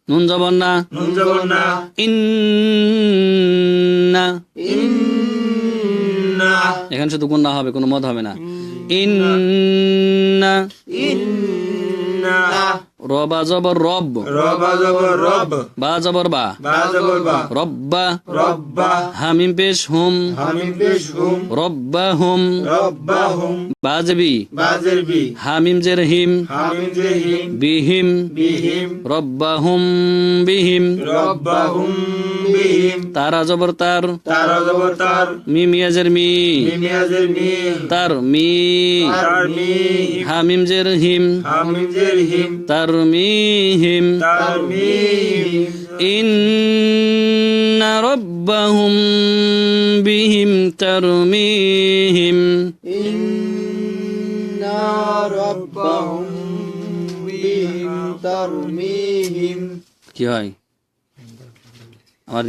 A: নুন জবর না,
B: نون زبرنا
A: ইন্না,
B: إن
A: এখানে শুধু গুন্না হবে, কোনো মদ হবে না। ইন্না,
B: إن
A: রবা জবর রব,
B: رب زبر رب
A: বা জবর বা,
B: با زبر با
A: রব্বা,
B: رب
A: হামিম পেশ হুম,
B: حميم بشهم
A: রব্বাহুম,
B: ربهم
A: বাজবি,
B: بازر بي
A: হামিম জের হিম,
B: حميم زهم
A: বিহিম,
B: بهم
A: রব্বাহুম বিহিম,
B: ربهم بهم
A: তারা জবর তার,
B: تارا زبر تار
A: মিম ইয়াজের মি,
B: ميم يزر مي
A: তার মি,
B: تار مي
A: হামিম জের হিম,
B: حميم زرهم
A: তার মিহিম,
B: تار ميم
A: ইন্না রব্বাহুম বিহিম তারমিহিম।
B: إن ربهم بهم ترميهم
A: কি হয় আমার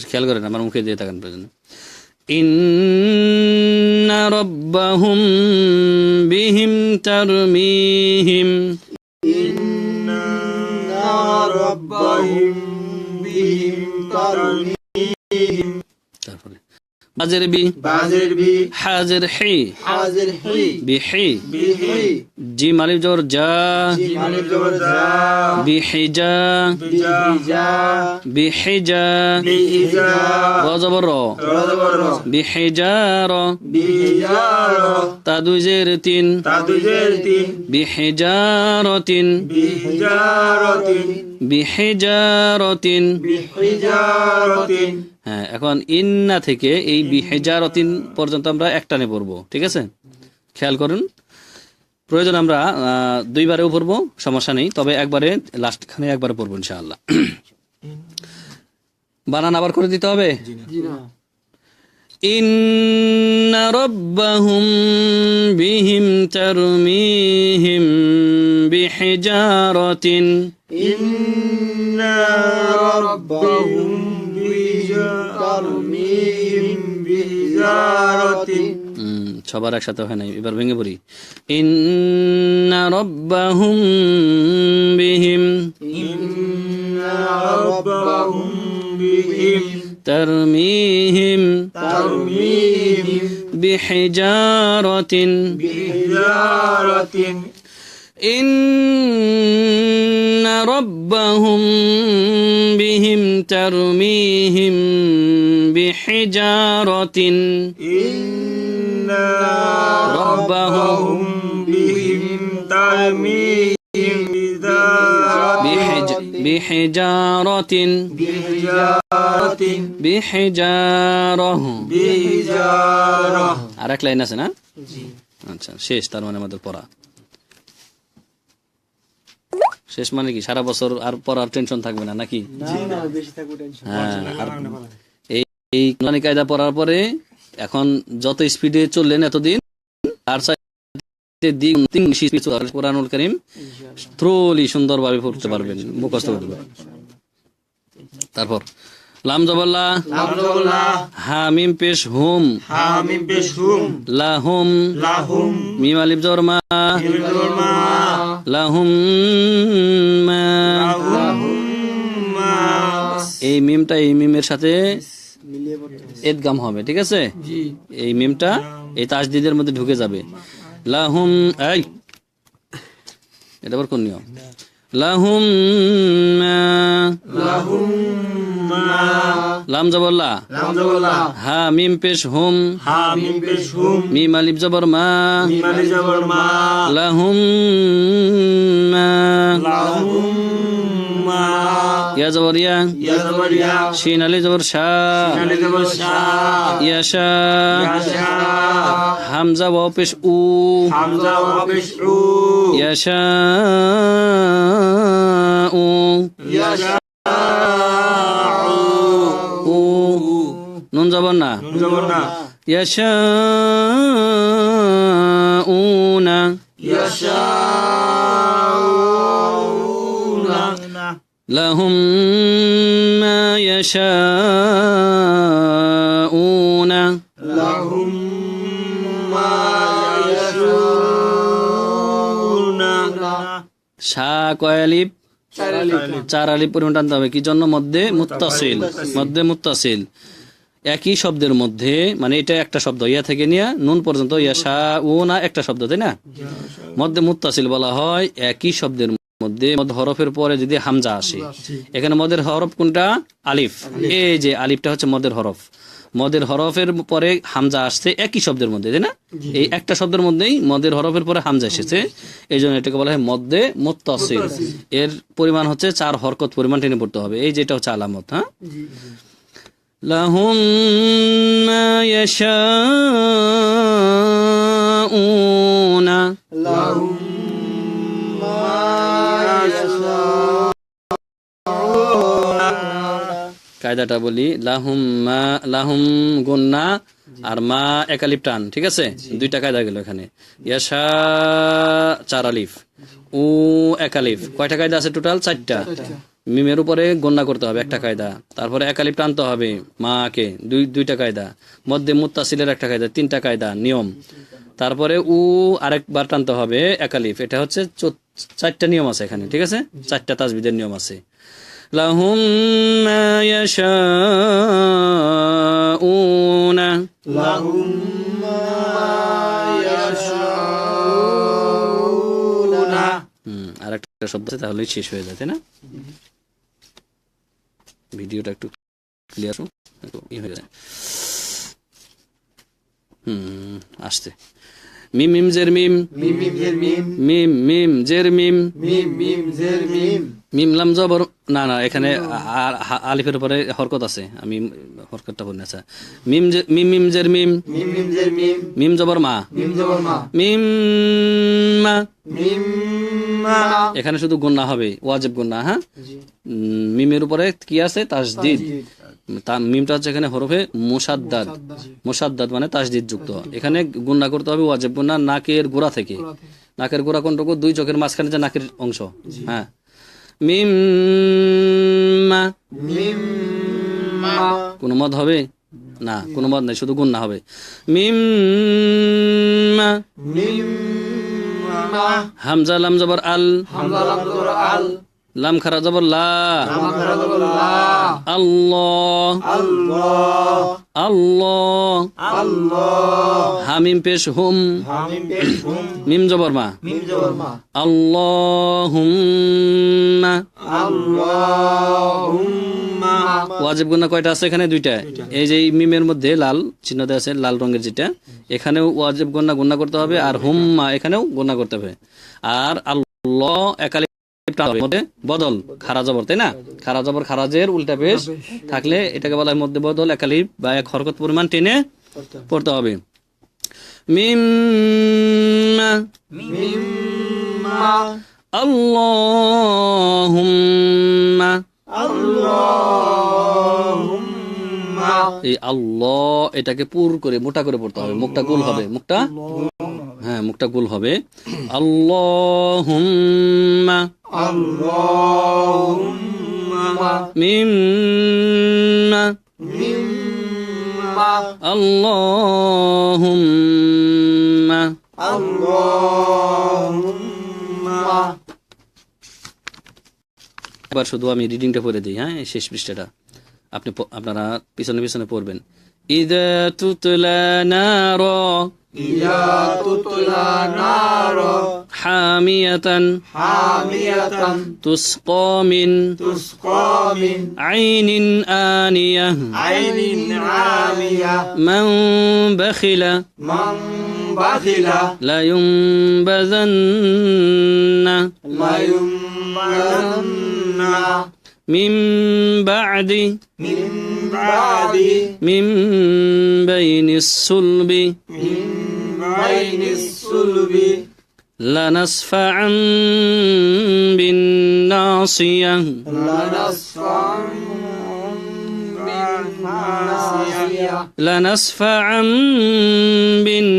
A: খেয়াল করেন, আমার মুখে দিয়ে থাকেন প্রয়োজন। ইন্না রব্বাহুম বিহিম তারমিহিম,
B: إن ربهم بهم ترميهم
A: তারপরে বাজের বি,
B: بازر بي
A: হাজের হি,
B: حازر حي
A: বিহি,
B: بحي
A: জিম আলিফ জবর যা,
B: جيم ألف زبر زا
A: বিহিজা,
B: بحجا
A: বিহিজা,
B: بحجا
A: র জবর র,
B: را زبر را
A: বিহিজার,
B: بحجارة
A: তাদুজের তিন,
B: تدجرتين
A: বিহিজারতিন,
B: بحجارة
A: বিহিজারতিন।
B: بحجارة
A: হ্যাঁ, এখন ইন্না থেকে এই বিহিজারতিন পর্যন্ত আমরা একটানে পড়বো, ঠিক আছে? খেয়াল করুন, প্রয়োজন আমরা দুইবারেও পড়বো, সমস্যা নেই, তবে একবারে লাস্ট খানে একবারে পড়বো ইনশাআল্লাহ। বানান আবার করে দিতে হবে। ইন্না রব্বাহুম বিহিম তারমিহিম বিহিজারতিন,
B: إن ربهم بترميهم بحجارة
A: সবার একসাথে হয় নাই, এবার ভেঙে পড়ি। ইন্না রব্বাহুম বিহিম
B: إن ربهم بهم
A: তারমিহিম
B: ترميهم
A: বিহিজারতিন,
B: بحجارة
A: ইন্না রব্বাহুম বিহিম তারমিহিম বিহিজারতিন,
B: إن ربهم بهم ترميهم
A: বিহিজারতিন,
B: بحجارة
A: বিহিজারহ।
B: بحجارة
A: আর এক লাইন আছে না? আচ্ছা, শেষ, তার মানে আমাদের পড়া শেষ। মানে কি সারা বছর আর পড়ার টেনশন থাকবে না নাকি? হ্যাঁ, আর এই কোরআনী কায়দা পড়ার পরে এখন যত স্পিডে চললেন এতদিন, আর কোরআনুল কারীম থ্রোলি সুন্দরভাবে পড়তে পারবেন, মুখস্থ করতে পারবেন। তারপর লাম জবল্লা, হামিম পেশ হুম,
B: حامim بشهم
A: লাহুম,
B: لهم
A: মিম আলিফ জবর মা,
B: الما
A: লাহুম মা। এই মিমটা এই মিমের সাথে এদগাম হবে, ঠিক আছে? এই মিমটা এই তাসদিদের মধ্যে ঢুকে যাবে। লাহুম, এই এটা আবার কোন নিয়ম? লাহুম মা, লাম জবর লা,
B: لام زبلا
A: হা মিম পেশ হুম,
B: حامim بشهم
A: মিম আলিফ জবর মা,
B: ميم ألف زبر ما
A: লাহুম মা,
B: لهم ما
A: ইয়া জবর ইয়া,
B: يا زبر يا
A: শিন আলিফ জবর শা,
B: ألف زبر شا
A: ইয়াশা,
B: يشا
A: হামজা ওয়াও পেশ উ,
B: حمزة وبشعو
A: ইয়াশা উ,
B: يشاء
A: উ, নুন জবর না,
B: زبرنا
A: ইয়াশাউনা,
B: يشاءون
A: লাহুম মা ইয়াশাউনা,
B: لهم ما يشاءون
A: শা কয় আলিফ, 4 আলিফ পরিমাণ টানতে হবে। কি জন্য? মধ্যে মুত্তাসিল, মধ্যে মুত্তাসিল। একই শব্দের মধ্যে, মানে এটা একটা শব্দ, ইয়া থেকে নিয়ে নুন পর্যন্ত, ইয়াশা ও না একটা শব্দ, তাই না? মধ্যে মুত্তাসিল বলা হয় একই শব্দের মধ্যে মধ্যে হরফের পরে যদি হামজা আসে। এখানে মদের হরফ কোনটা? আলিফ। এই যে আলিফটা হচ্ছে মদের হরফ। মদের হরফের পরে হামজা আসছে একই শব্দের মধ্যে, তাই না? এই একটা শব্দের মধ্যেই মদের হরফের পরে হামজা এসেছে, এই জন্য এটাকে বলা হয় মধ্যে মুত্তাসিল। এর পরিমাণ হচ্ছে 4 হরকত পরিমাণ টেনে পড়তে হবে। এই যেটা হচ্ছে আলামত। হ্যাঁ, লাহুম মা ইয়াশাউনা,
B: লাহুম মা
A: কায়দাটা বলি। লাহুম মা, লাহুম গুন্না আর মা এক আলিফ টান, ঠিক আছে? দুইটা কায়দা গেল এখানে। ইয়াশা 4 আলিফ, উ এক আলিফ। কয়টা কায়দা আছে টোটাল? 4টা। মিমের উপরে গণ্যা করতে হবে একটা কায়দা, তারপরে এক আলিফ টানতে হবে মাকে, দুইটা কায়দা। মধ্যে মুত্তাসিলের একটা কায়দা, 3টা কায়দা নিয়ম। তারপরে উ আরেকবার টানতে হবে এক আলিফ। এটা হচ্ছে 4টা নিয়ম আছে এখানে, ঠিক আছে? 4টা তাজবিদের নিয়ম আছে। লাহুম মা ইয়াশাউনা,
B: লাহুম মা ইয়াশাউনা।
A: আর একটা শব্দ আছে, তাহলেই শেষ হয়ে যায়, তাই না? ভিডিওটা একটু ক্লিয়ার হয়ে যায়। আসছে। মিম মিম জের মিম,
B: মিম মিম জের মিম,
A: মিম মিম জের মিম,
B: মিম মিম জের মিম।
A: মিম লাম জবর, না এখানে আলিফের উপরে হরকত আছে, আমি হরকতটা বলি না। আচ্ছা, মিম মিম জের মিম,
B: মিম মিম জের মিম,
A: মিম জবর মা,
B: মিম জবর মা,
A: মিম মা।
B: মিম মা।
A: এখানে শুধু গুন্না হবে, ওয়াজিব গুন্না। হ্যাঁ, মিমের উপরে কি আছে? তাসদিদ। মিমটা হচ্ছে এখানে হরফে মুসাদ্দাদ, মুসাদ্দাদ মানে তাসদিদ যুক্ত। এখানে গুন্না করতে হবে ওয়াজিব গুন্না নাকের গোড়া থেকে। নাকের গোড়া কোনটুকু? 2 চোখের মাঝখানে যে নাকের অংশ। হ্যাঁ, মিম মা,
B: মিম মা।
A: কোনো মদ হবে না? কোনো মদ নাই, শুধু গুন্না হবে। মিম মা,
B: মিম মা।
A: হামজা লাম জবর আল,
B: হামজা লাম জবর আল,
A: লাম খারা জবর লা,
B: লাম খারা জবর লা।
A: আল্লাহ,
B: আল্লাহ,
A: আল্লাহ।
B: আল্লাহ।
A: হামিম পেশ হুম,
B: হামিম পেশ হুম,
A: মিম জবর মা,
B: মিম জবর মা।
A: আল্লাহুম্মা।
B: আল্লাহুম্মা।
A: ওয়াজিব গুন্না কয়টা আছে এখানে? 2টা। এই যে মিমের মধ্যে লাল চিহ্ন দেওয়া আছে, লাল রঙের যেটা, এখানেও ওয়াজিব গুন্না গুন্না করতে হবে, আর হুম্মা এখানেও গুন্না করতে হবে। আর আল্লাহ একালি মধ্যে বদল, খারা জবর, তাই না? খারা জবর খারাজের উল্টা পেশ থাকলে এটাকে বলা হয় মধ্যে বদল, একালিফ বা এক হরকত পরিমাণ টেনে পড়তে হবে। মিম মা,
B: মিম মা।
A: আল্লাহুম্মা।
B: আল্লাহুম্মা।
A: এই আল্লাহ এটাকে পুর করে মোটা করে পড়তে হবে, মুখটা গোল হবে, মুখটা, হ্যাঁ মুখটা গোল হবে। আল্লাহুম্মা,
B: আল্লাহুম্মা।
A: মিম মা,
B: মিম মা।
A: আল্লাহুম্মা।
B: আল্লাহুম্মা।
A: এবার শুধু আমি রিডিংটা পড়ে দিই। হ্যাঁ, এই শেষ পৃষ্ঠাটা আপনারা পিছনে পিছনে পড়বেন। ইযা তুতলা নারা,
B: ইযা তুতলা নারা,
A: হামিয়াতান,
B: হামিয়াতান,
A: তুসকা মিন
B: তুসকা মিন
A: আইনিন আনিয়াহ,
B: আইনিন আলিয়া,
A: মান বাখিলা
B: মান বাখিলা,
A: লা ইউনবাযান্না
B: লা ইউনবাযান্না
A: মিন বা'দি
B: মিন বাদি,
A: মিন বাইনিস সুলবি
B: মিন বাইনিস সুলবি,
A: লানাসফা'আন বিন নাসিয়াহ,
B: লানাসফা'আন বিন নাসিয়া,
A: লানাসফা'আন বিন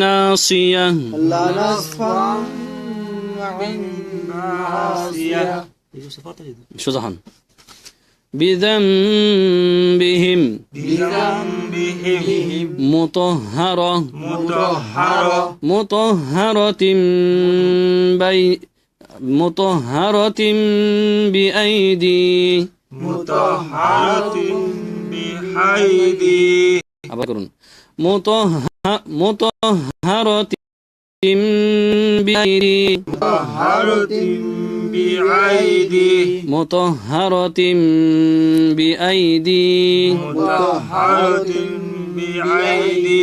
A: নাসিয়াহ,
B: লানাসফা'আন বিন নাসিয়া।
A: সুজাহান বিযামবিহিম
B: বিযামবিহিম
A: মুতাহহারা
B: মুতাহহারা,
A: মুতাহহারাতিন মুতাহহারাতিন বিআইদি
B: মুতাহহারাতিন বিআইদি
A: আবার করুন মুতাহহারাতিন বিআইদি
B: মুতাহহারাতিন বিআইদি
A: মুতাহহারাতিন বিআইদি
B: মুতাহহারাতিন বিআইদি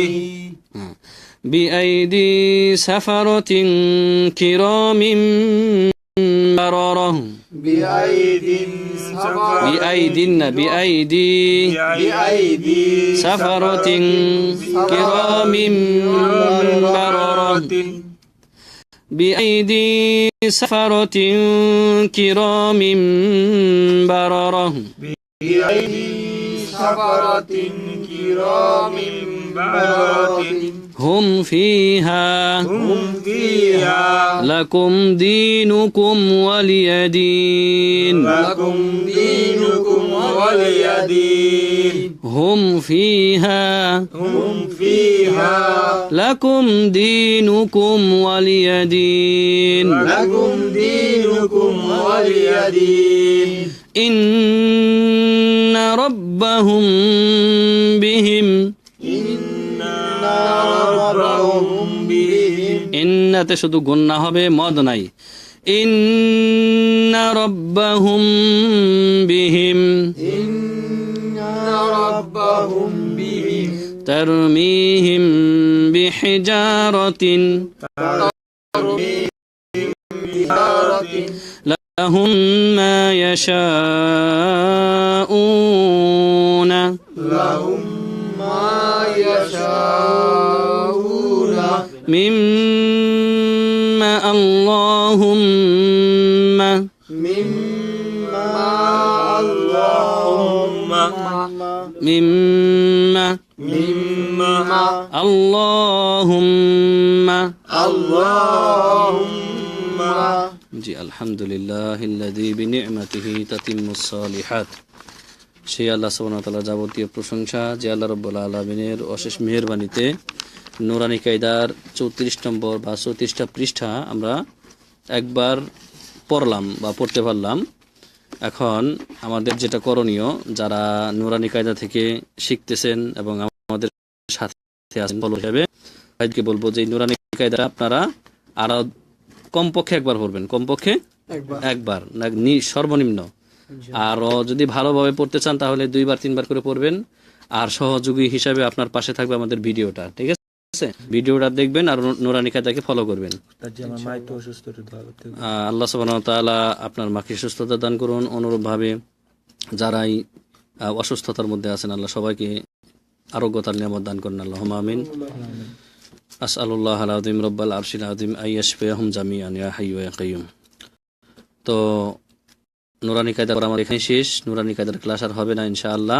A: বিআইদি সাফারাতিন কিরামিন বারারাহ
B: বিআইদিন
A: বিআইদিন না বিআইদি
B: বিআইদি
A: সাফারাতিন কিরামিন বারারাহ بأيدي سفرة كرام بررة
B: بأيدي سفرة كرام بررة
A: هم فيها
B: هم فيها
A: لكم دينكم ولي دين
B: لكم دينكم ولي دين
A: هم فيها
B: هم فيها
A: لكم دينكم ولي دين
B: لكم دينكم ولي دين
A: إن ربهم بهم
B: إن ربهم بهم
A: ইন্নাতে শুধু গুন্না হবে মদ নাই ইন্না রাব্বাহুম বিহিম
B: إن ربهم بهم
A: তারমিহিম বিহিজারাতিন লাহুম মা ইয়াশাউন
B: لهم ما يشاءون
A: مما اللهم
B: مما اللهم
A: مما
B: مما
A: اللهم
B: اللهم
A: জি আলহামদুলিল্লাহিল্লাযী বিনি'মাতিহি তাতিম্মুস সালিহাত সেই আল্লাহ সুবহানাহু ওয়া তাআলার যাবতীয় প্রশংসা যে আল্লাহ রাব্বুল আলামিনের অশেষ মেহেরবানিতে নুরানি কায়দার 34 নম্বর বা 34টা পৃষ্ঠা আমরা একবার পড়লাম বা পড়তে পারলাম। এখন আমাদের যেটা করণীয়, যারা নুরানি কায়দা থেকে শিখতেছেন এবং আমাদের সাথে আছেন ফলো হিসেবে, ভাইকে বলবো যে নুরানি কায়দা আপনারা আরো কমপক্ষে একবার পড়বেন, কমপক্ষে একবার না সর্বনিম্ন। আর যদি ভালোভাবে পড়তে চান তাহলে 2বার 3বার করে পড়বেন। আর সহযোগী হিসাবে আপনার পাশে থাকবে আমাদের ভিডিওটা, ঠিক আছে? ভিডিওটা দেখবেন আর নুরানি কায়দাকে ফলো করবেন। আল্লাহ সুবহানাহু ওয়া তাআলা আপনার মাকে সুস্থতা দান করুন। অনুরূপভাবে যারাই অসুস্থতার মধ্যে আছেন আল্লাহ সবাইকে আরোগ্যতার নিয়ামত দান করুন, আল্লাহুম্মা আমিন। আসআলুল্লাহ আল আযীম রাব্বাল আরশিল আযীম আইয়াশফিয়াহুম জামিআন ইয়া হাইয়্যু ইয়া কাইয়্যুম। তো নুরানি কায়দা আমার এখানে শেষ। নুরানি কায়দার ক্লাস আর হবে না ইনশাআল্লাহ।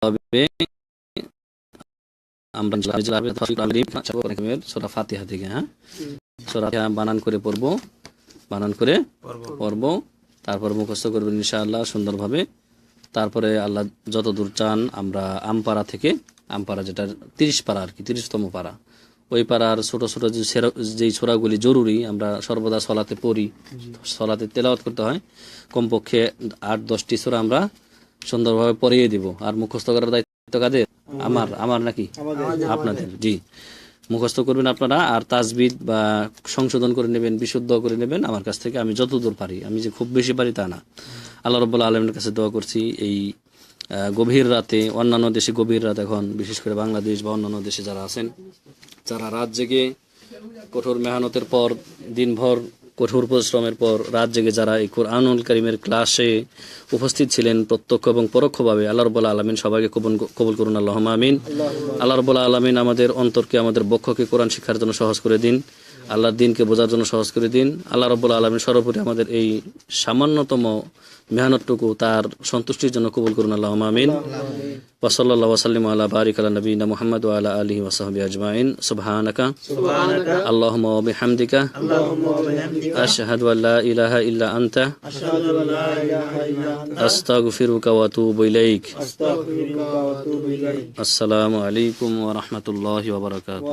A: তবে আমরা সূরা ফাতিহা থেকে সূরা ফাতিহা বানান করে পড়বো, তারপর মুখস্থ করবেন ইনশাআল্লাহ সুন্দরভাবে। তারপরে আল্লাহ যতদূর চান আমরা আমপাড়া থেকে, আমপাড়া যেটা 30 পারা আর কি, 30তম পারা, ওই পাড়ার ছোট ছোট যেই সূরাগুলি জরুরি আমরা সর্বদা সলাতে পড়ি, সলাতে তেলাওয়াত করতে হয়, কমপক্ষে 8-10টি সূরা আমরা সুন্দরভাবে পড়িয়ে দিব। আর মুখস্থ করার দায়িত্ব কাদের? আমার নাকি আপনাদের? জি, মুখস্থ করবেন আপনারা। আর তাজবিদ বা সংশোধন করে নেবেন, বিশুদ্ধ করে নেবেন আমার কাছ থেকে। আমি যতদূর পারি, আমি যে খুব বেশি পারি তা না। আল্লাহ রাব্বুল আলামিনের কাছে দোয়া করছি এই গভীর রাতে, অন্যান্য দেশে গভীর রাত এখন, বিশেষ করে বাংলাদেশ বা অন্যান্য দেশে যারা আছেন, যারা রাত জেগে কঠোর মেহনতের পর, দিনভর কঠোর পরিশ্রমের পর রাত জেগে যারা এই কোরআনুল কারীমের ক্লাসে উপস্থিত ছিলেন প্রত্যক্ষ এবং পরোক্ষভাবে, আল্লাহ রাব্বুল আলামিন সবাইকে কবুল করুন, আল্লাহুম্মা আমিন। আল্লাহ রাব্বুল আলামিন আমাদের অন্তরকে, আমাদের বক্ষকে কোরআন শিক্ষার জন্য সহজ করে দিন, আল্লাহর দ্বীনকে বোঝার জন্য সহজ করে দিন। আল্লাহ রাব্বুল আলামিন সর্বোপরি আমাদের এই সামান্যতম মেহনতটুকু তার সন্তুষ্টির জন্য কবুল করুন, আল্লাহুম্মা আমিন। ওয়া সাল্লাল্লাহু ওয়া সাল্লাম আলা বারিক আলা নবিয়িনা মুহাম্মদ ওয়া আলা আলিহি ওয়া সাহবিহি আজমাইন। সুবহানাকা আল্লাহুম্মা ওয়া বিহামদিকা আশহাদু আল লা ইলাহা ইল্লা আনতা আস্তাগফিরুকা ওয়া আতুবু ইলাইক। আসসালামু আলাইকুম ওয়া রাহমাতুল্লাহি ওয়া বারাকাতুহু।